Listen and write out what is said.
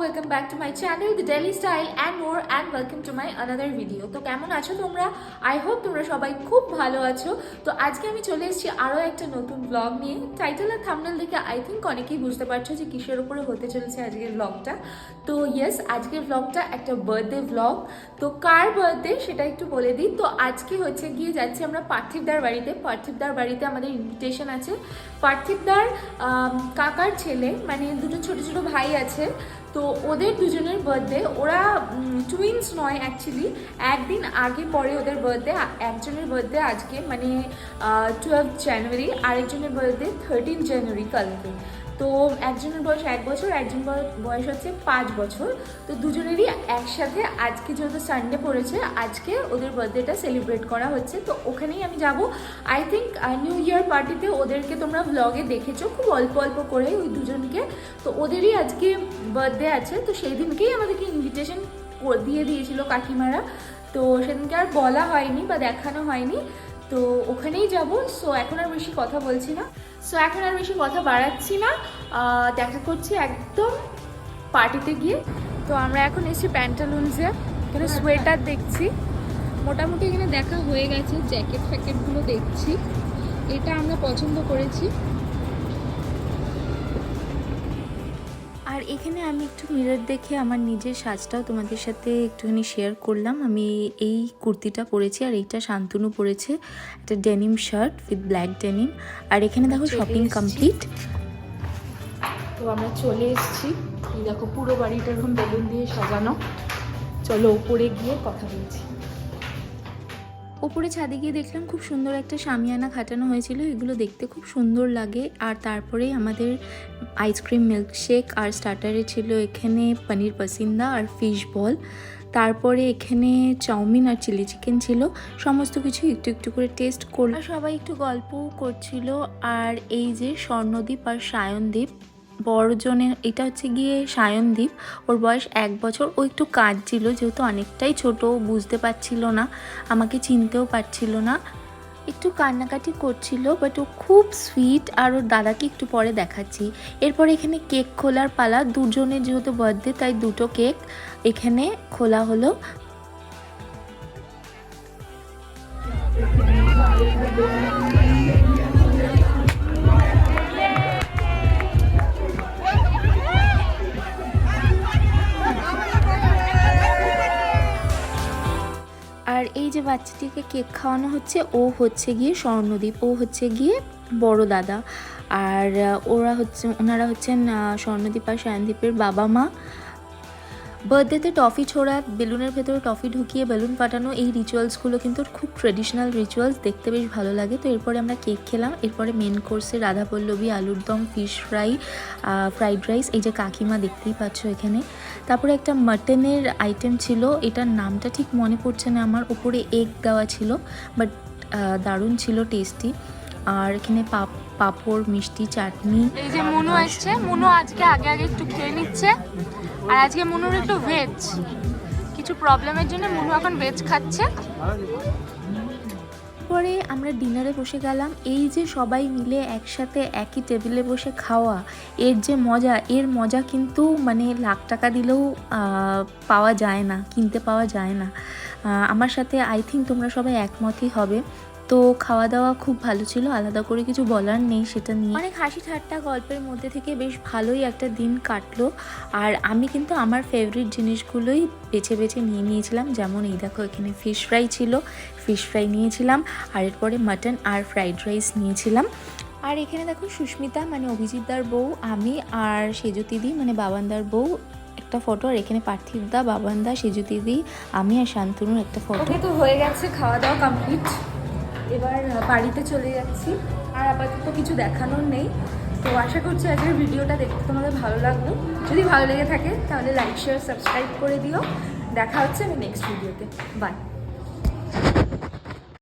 welcome back to my channel The Delhi Style and more, and welcome to my another video. তো কেমন আছো তোমরা? I hope তোমরা সবাই খুব ভালো আছো। তো আজকে আমি চলে এসেছি আরো একটা নতুন ব্লগ নিয়ে। টাইটেল আর থাম্বনেল দেখে আই থিঙ্ক অনেকেই বুঝতে পারছো যে কিসের উপরে হতে চলেছে আজকের ব্লগটা। তো ইয়েস, আজকের ব্লগটা একটা বার্থডে ব্লগ। তো কার বার্থডে সেটা একটু বলে দিই। তো আজকে হচ্ছে গিয়ে যাচ্ছি আমরা পার্থিবদার বাড়িতে। পার্থিবদার বাড়িতে আমাদের ইনভিটেশন আছে। পার্থিবদার কাকার ছেলে, মানে দুটো ছোট ছোট ভাই আছে, তো ওদের দুজনের বার্থডে। ওরা টুইন্স নয় অ্যাকচুয়ালি, একদিন আগে পরে ওদের বার্থডে। একজনের বার্থডে আজকে মানে 12 জানুয়ারি, আরেকজনের বার্থডে 13 জানুয়ারি কালকে। তো একজনের বয়স 1 বছর, একজন বয়স হচ্ছে 5 বছর। তো দুজনেরই একসাথে আজকে যেহেতু সানডে পড়েছে, আজকে ওদের বার্থডেটা সেলিব্রেট করা হচ্ছে। তো ওখানেই আমি যাব। আই থিঙ্ক নিউ ইয়ার পার্টিতে ওদেরকে তোমরা ব্লগে দেখেছো খুব অল্প অল্প করে ওই দুজনকে। তো ওদেরই আজকে বার্থডে আছে। তো সেই দিনকেই আমাদেরকে ইনভিটেশন দিয়ে দিয়েছিল কাকিমারা। তো সেদিনকে আর বলা হয়নি বা দেখানো হয়নি। তো ওখানেই যাব। সো এখন আর বেশি কথা বলছি না, এখন আর বেশি কথা বাড়াচ্ছি না। দেখা করছি একদম পার্টিতে গিয়ে। তো আমরা এখন এসেছি প্যান্টালুন্সে। এখানে সোয়েটার দেখছি, মোটামুটি এখানে দেখা হয়ে গেছে। জ্যাকেট ফ্যাকেটগুলো দেখছি, এটা আমরা পছন্দ করেছি। আর এখানে আমি একটু মিরর দেখে আমার নিজের সাজটাও তোমাদের সাথে একটুখানি শেয়ার করলাম। আমি এই কুর্তিটা পরেছি, আর এইটা শান্তনু পরেছে, একটা denim shirt with black denim. আর এখানে দেখো শপিং কমপ্লিট। তো আমরা চলে এসেছি। এই দেখো পুরো বাড়িটা এরকম বেলুন দিয়ে সাজানো। চলো ওপরে গিয়ে কথা বলছি। ওপরে ছাদে গিয়ে দেখলাম খুব সুন্দর একটা শামিয়ানা খাটানো হয়েছিল, এগুলো দেখতে খুব সুন্দর লাগে। আর তারপরেই আমাদের আইসক্রিম মিল্কশেক, আর স্টার্টারে ছিল এখানে পনির পাসিন্দা আর ফিশ বল। তারপরে এখানে চাউমিন আর চিলি চিকেন ছিল। সমস্ত কিছু একটু একটু করে টেস্ট করলো, সবাই একটু গল্পও করছিল। আর এই যে স্বর্ণদ্বীপ আর সায়নদ্বীপ, বড়জনের এটা হচ্ছে গিয়ে সায়নদ্বীপ, ওর বয়স 1 বছর। ও একটু কাঁদছিল যেহেতু অনেকটাই ছোট, বুঝতে পারছিল না, আমাকে চিনতেও পারছিল না, একটু কান্নাকাটি করছিল, বাট ও খুব সুইট। আর ওর দাদাকে একটু পরে দেখাচ্ছি। এরপর এখানে কেক খোলার পালা। দুজনের যেহেতু বার্থডে তাই দুটো কেক এখানে খোলা হলো। আর এই যে বাচ্চাটিকে কেক খাওয়ানো হচ্ছে, ও হচ্ছে গিয়ে স্বর্ণদ্বীপ, ও হচ্ছে গিয়ে বড় দাদা। আর ওনারা হচ্ছেন স্বর্ণদ্বীপ আর সায়নদ্বীপের বাবা মা। বার্থডেতে টফি ছোড়া, বেলুনের ভেতরে টফি ঢুকিয়ে বেলুন ফাটানো, এই রিচুয়ালসগুলো কিন্তু খুব ট্রেডিশনাল রিচুয়ালস, দেখতে বেশ ভালো লাগে। তো এরপরে আমরা কেক খেলাম। এরপরে মেন কোর্সে রাধাপল্লবী, আলুর দম, ফিশ ফ্রাই, ফ্রাইড রাইস, এই যে কাকিমা দেখতেই পাচ্ছ এখানে। তারপরে একটা মাটনের আইটেম ছিল, এটার নামটা ঠিক মনে পড়ছে না আমার। উপরে এগ দেওয়া ছিল, বাট দারুণ ছিল, টেস্টি। আর এখানে পাঁপড়, মিষ্টি, চাটনি। এই যে মনু আসছে, মনু আজকে আগে একটু খেয়ে নিচ্ছে। আর আজকে মনুর একটু ভেজ, কিছু প্রবলেমের জন্য মনু এখন ভেজ খাচ্ছে। পরে আমরা ডিনারে বসে গেলাম। এই যে সবাই মিলে একসাথে একই টেবিলে বসে খাওয়া, এর যে মজা, এর মজা কিন্তু মানে লাখ টাকা দিলেও পাওয়া যায় না, কিনতে পাওয়া যায় না। আমার সাথে আই থিঙ্ক তোমরা সবাই একমতই হবে। তো খাওয়া দাওয়া খুব ভালো ছিল, আলাদা করে কিছু বলার নেই সেটা নিয়ে। অনেক হাসি ঠাট্টা গল্পের মধ্যে থেকে বেশ ভালোই একটা দিন কাটলো। আর আমি কিন্তু আমার ফেভারিট জিনিসগুলোই বেছে বেছে নিয়েছিলাম। যেমন এই দেখো এখানে ফিশ ফ্রাই ছিল, ফিশ ফ্রাই নিয়েছিলাম। আর এরপরে মাটন আর ফ্রাইড রাইস নিয়েছিলাম। আর এখানে দেখো সুস্মিতা মানে অভিজিৎদার বউ, আমি আর সেজু দিদি মানে বাবানদার বউ একটা ফটো। আর এখানে পার্থিবদা, বাবানদা, সেজু দিদি, আমি আর শান্তনুর একটা ফটো। তো হয়ে গেছে, খাওয়া দাওয়া কমপ্লিট। এবার বাড়িতে চলে যাচ্ছি। আর আপাতত কিছু দেখানোর নেই। তো আশা করছি আজকের ভিডিওটা দেখতে তোমাদের ভালো লাগলো। যদি ভালো লেগে থাকে তাহলে লাইক, শেয়ার, সাবস্ক্রাইব করে দিও। দেখা হচ্ছে আমি নেক্সট ভিডিওতে। বাই।